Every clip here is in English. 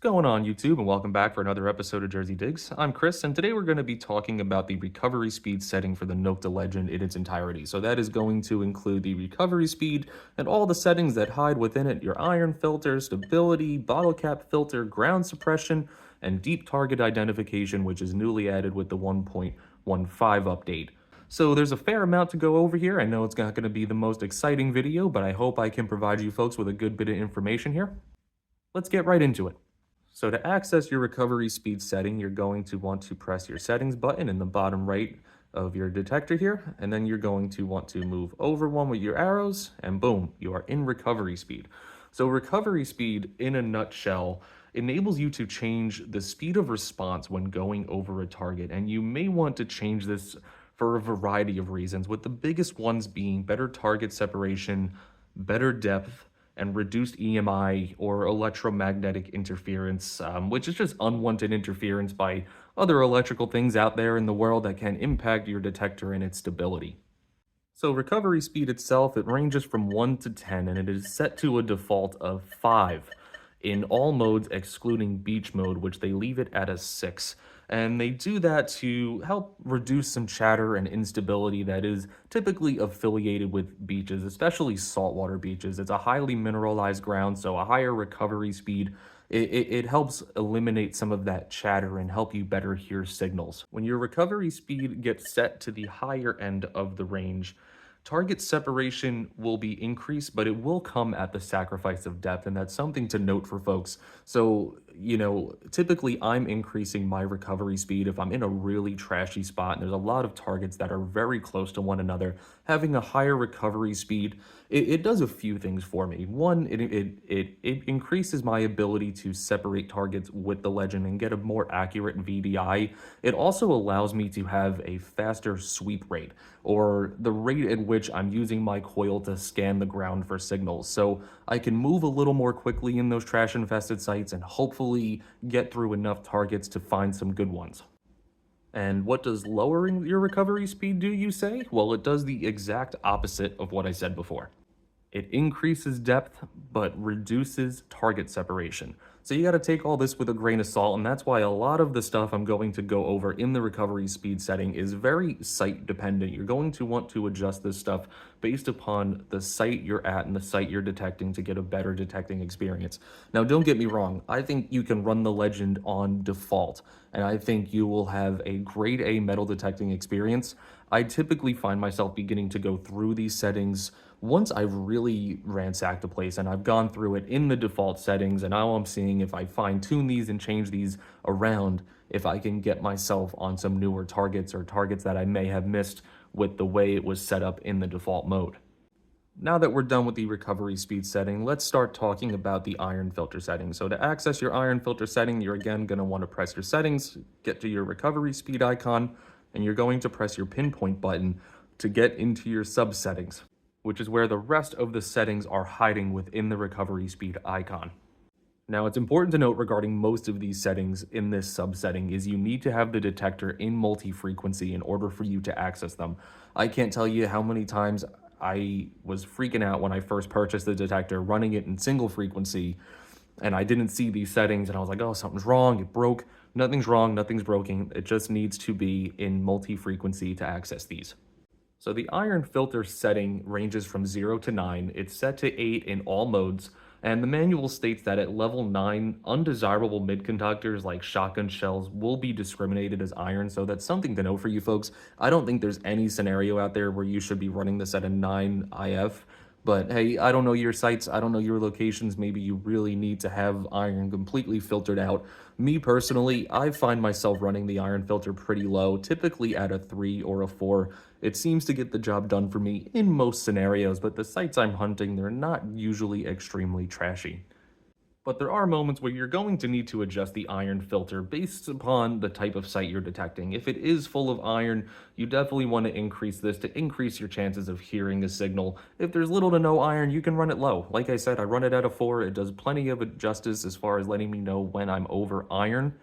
What's going on, YouTube, and welcome back for another episode of Jersey Digs. I'm Chris, and today we're going to be talking about the recovery speed setting for the Nokta Legend in its entirety. So that is going to include the recovery speed and all the settings that hide within it: your iron filter, stability, bottle cap filter, ground suppression, and deep target identification, which is newly added with the 1.15 update. So there's a fair amount to go over here. I know it's not going to be the most exciting video, but I hope I can provide you folks with a good bit of information here. Let's get right into it. So to access your recovery speed setting, you're going to want to press your settings button in the bottom right of your detector here, and then you're going to want to move over one with your arrows, and boom, you are in recovery speed. So recovery speed, in a nutshell, enables you to change the speed of response when going over a target, and you may want to change this for a variety of reasons, with the biggest ones being better target separation, better depth, and reduced EMI or electromagnetic interference, which is just unwanted interference by other electrical things out there in the world that can impact your detector and its stability. So recovery speed itself, it ranges from 1 to 10, and it is set to a default of 5 in all modes excluding beach mode, which they leave it at a 6. And they do that to help reduce some chatter and instability that is typically affiliated with beaches, especially saltwater beaches. It's a highly mineralized ground, so a higher recovery speed it helps eliminate some of that chatter and help you better hear signals. When your recovery speed gets set to the higher end of the range, target separation will be increased, but it will come at the sacrifice of depth, and that's something to note for folks. So, typically I'm increasing my recovery speed if I'm in a really trashy spot and there's a lot of targets that are very close to one another. Having a higher recovery speed, it does a few things for me. One, it increases my ability to separate targets with the legend and get a more accurate VDI. It also allows me to have a faster sweep rate, or the rate at which I'm using my coil to scan the ground for signals. So I can move a little more quickly in those trash infested sites and hopefully get through enough targets to find some good ones. And what does lowering your recovery speed do, you say? Well, it does the exact opposite of what I said before. It increases depth, but reduces target separation. So you got to take all this with a grain of salt, and that's why a lot of the stuff I'm going to go over in the recovery speed setting is very site dependent. You're going to want to adjust this stuff based upon the site you're at and the site you're detecting to get a better detecting experience. Now, don't get me wrong, I think you can run the Legend on default, and I think you will have a grade A metal detecting experience. I typically find myself beginning to go through these settings once I've really ransacked a place and I've gone through it in the default settings, and now I'm seeing if I fine tune these and change these around, if I can get myself on some newer targets or targets that I may have missed with the way it was set up in the default mode. Now that we're done with the recovery speed setting, let's start talking about the iron filter setting. So to access your iron filter setting, you're again going to want to press your settings, get to your recovery speed icon, and you're going to press your pinpoint button to get into your sub settings, which is where the rest of the settings are hiding within the recovery speed icon. Now, it's important to note regarding most of these settings in this subsetting is you need to have the detector in multi-frequency in order for you to access them. I can't tell you how many times I was freaking out when I first purchased the detector, running it in single frequency, and I didn't see these settings, and I was like, oh, something's wrong, it broke. Nothing's wrong, nothing's broken. It just needs to be in multi-frequency to access these. So the iron filter setting ranges from 0 to 9. It's set to 8 in all modes, and the manual states that at level 9, undesirable mid-conductors like shotgun shells will be discriminated as iron, so that's something to know for you folks. I don't think there's any scenario out there where you should be running this at a 9 IF, but hey, I don't know your sites, I don't know your locations, maybe you really need to have iron completely filtered out. Me personally, I find myself running the iron filter pretty low, typically at a 3 or a 4. It seems to get the job done for me in most scenarios, but the sites I'm hunting, they're not usually extremely trashy. But there are moments where you're going to need to adjust the iron filter based upon the type of site you're detecting. If it is full of iron, you definitely want to increase this to increase your chances of hearing a signal. If there's little to no iron, you can run it low. Like I said, I run it at a 4. It does plenty of justice as far as letting me know when I'm over iron.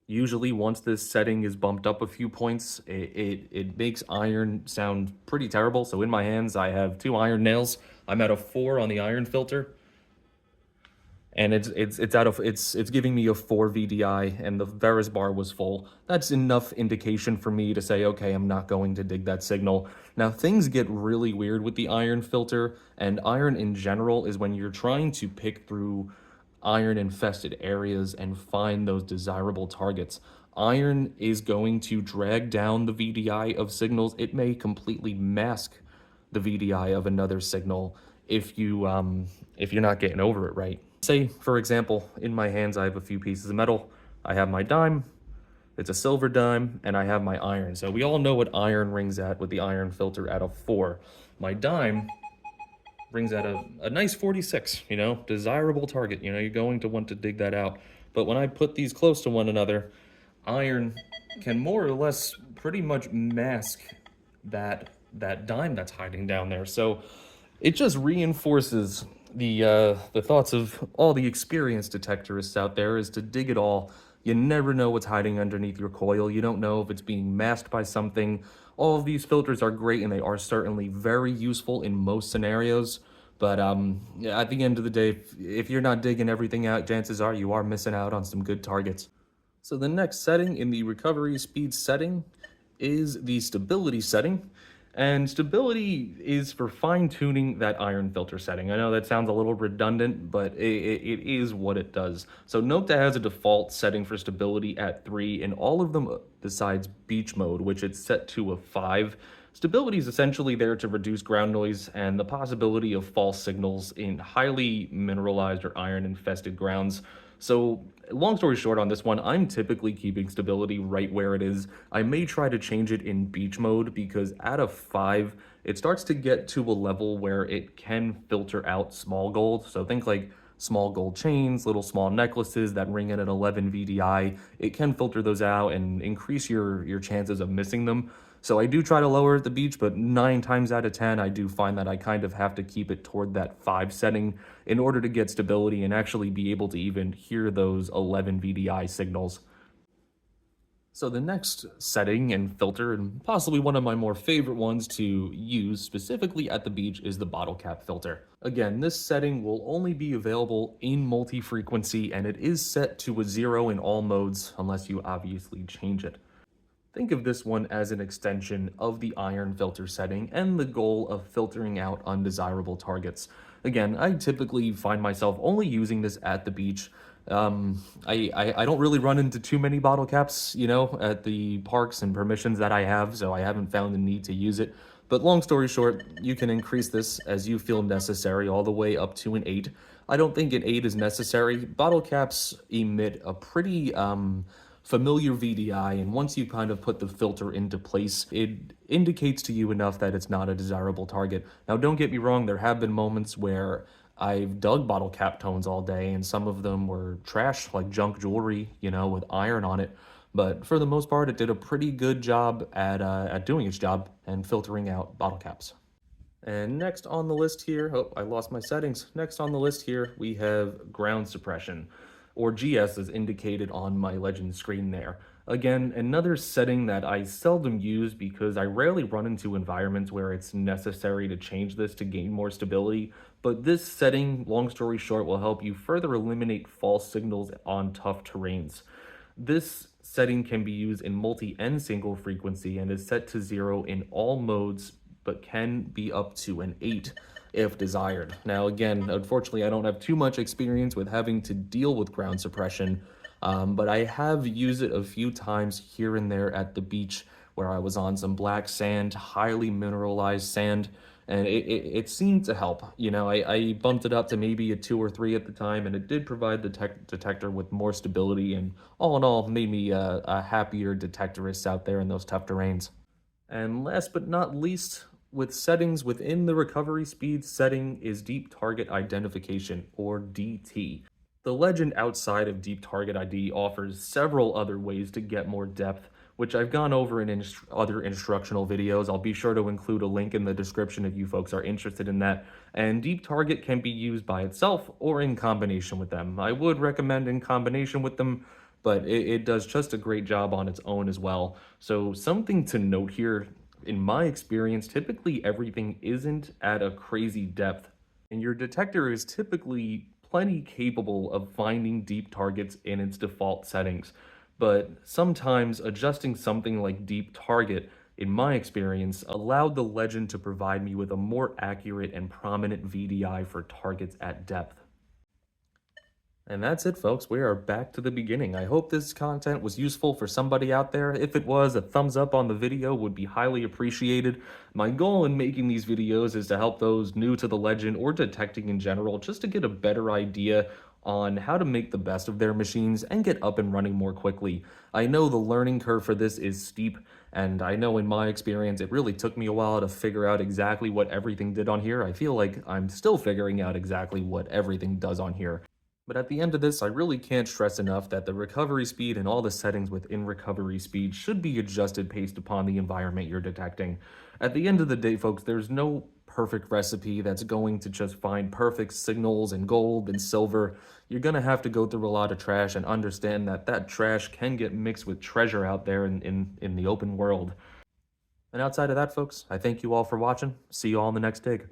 Usually, once this setting is bumped up a few points, it makes iron sound pretty terrible. So in my hands, I have 2 iron nails. I'm at a 4 on the iron filter. and it's giving me a 4 VDI, and the Veris bar was full. That's enough indication for me to say, okay, I'm not going to dig that signal. Now, things get really weird with the iron filter, and iron in general is when you're trying to pick through iron infested areas and find those desirable targets. Iron is going to drag down the VDI of signals. It may completely mask the VDI of another signal if you're not getting over it right. Say, for example, in my hands I have a few pieces of metal. I have my dime, it's a silver dime, and I have my iron. So we all know what iron rings at with the iron filter at a 4. My dime rings at a nice 46, desirable target. You're going to want to dig that out. But when I put these close to one another, iron can more or less pretty much mask that dime that's hiding down there. So it just reinforces the thoughts of all the experienced detectorists out there is to dig it all. You never know what's hiding underneath your coil. You don't know if it's being masked by something. All of these filters are great, and they are certainly very useful in most scenarios. But yeah, at the end of the day, if you're not digging everything out, chances are you are missing out on some good targets. So the next setting in the recovery speed setting is the stability setting. And stability is for fine tuning that iron filter setting. I know that sounds a little redundant, but it is what it does. So Nokta has a default setting for stability at 3, and all of them besides beach mode, which it's set to a 5. Stability is essentially there to reduce ground noise and the possibility of false signals in highly mineralized or iron infested grounds. So, long story short on this one, I'm typically keeping stability right where it is. I may try to change it in beach mode because at a 5, it starts to get to a level where it can filter out small gold. So, think like small gold chains, little small necklaces that ring at an 11 VDI. It can filter those out and increase your chances of missing them. So I do try to lower at the beach, but 9 times out of 10, I do find that I kind of have to keep it toward that 5 setting in order to get stability and actually be able to even hear those 11 VDI signals. So the next setting and filter, and possibly one of my more favorite ones to use specifically at the beach, is the bottle cap filter. Again, this setting will only be available in multi-frequency, and it is set to a 0 in all modes unless you obviously change it. Think of this one as an extension of the iron filter setting and the goal of filtering out undesirable targets. Again, I typically find myself only using this at the beach. I don't really run into too many bottle caps, at the parks and permissions that I have, so I haven't found the need to use it. But long story short, you can increase this as you feel necessary, all the way up to an 8. I don't think an 8 is necessary. Bottle caps emit a pretty familiar VDI, and once you kind of put the filter into place, it indicates to you enough that it's not a desirable target. Now, don't get me wrong, there have been moments where I've dug bottle cap tones all day, and some of them were trash, like junk jewelry, with iron on it. But for the most part, it did a pretty good job at doing its job and filtering out bottle caps. And next on the list here, oh, I lost my settings. Next on the list here, we have ground suppression, or GS as indicated on my legend screen there. Again, another setting that I seldom use because I rarely run into environments where it's necessary to change this to gain more stability, but this setting, long story short, will help you further eliminate false signals on tough terrains. This setting can be used in multi and single frequency and is set to 0 in all modes, but can be up to an 8 if desired. Now, again, unfortunately, I don't have too much experience with having to deal with ground suppression, but I have used it a few times here and there at the beach where I was on some black sand, highly mineralized sand, and it seemed to help. I bumped it up to maybe a 2 or 3 at the time, and it did provide the detector with more stability, and all in all, made me a happier detectorist out there in those tough terrains. And last but not least, with settings within the recovery speed setting is deep target identification, or DT. The legend outside of deep target ID offers several other ways to get more depth, which I've gone over in other instructional videos. I'll be sure to include a link in the description if you folks are interested in that. And deep target can be used by itself or in combination with them. I would recommend in combination with them, but it does just a great job on its own as well. So something to note here, in my experience, typically everything isn't at a crazy depth, and your detector is typically plenty capable of finding deep targets in its default settings. But sometimes adjusting something like deep target, in my experience, allowed the legend to provide me with a more accurate and prominent VDI for targets at depth. And that's it, folks. We are back to the beginning. I hope this content was useful for somebody out there. If it was, a thumbs up on the video would be highly appreciated. My goal in making these videos is to help those new to the legend or detecting in general, just to get a better idea on how to make the best of their machines and get up and running more quickly. I know the learning curve for this is steep, and I know in my experience it really took me a while to figure out exactly what everything did on here. I feel like I'm still figuring out exactly what everything does on here. But at the end of this, I really can't stress enough that the recovery speed and all the settings within recovery speed should be adjusted based upon the environment you're detecting. At the end of the day, folks, there's no perfect recipe that's going to just find perfect signals and gold and silver. You're going to have to go through a lot of trash and understand that that trash can get mixed with treasure out there in the open world. And outside of that, folks, I thank you all for watching. See you all in the next dig.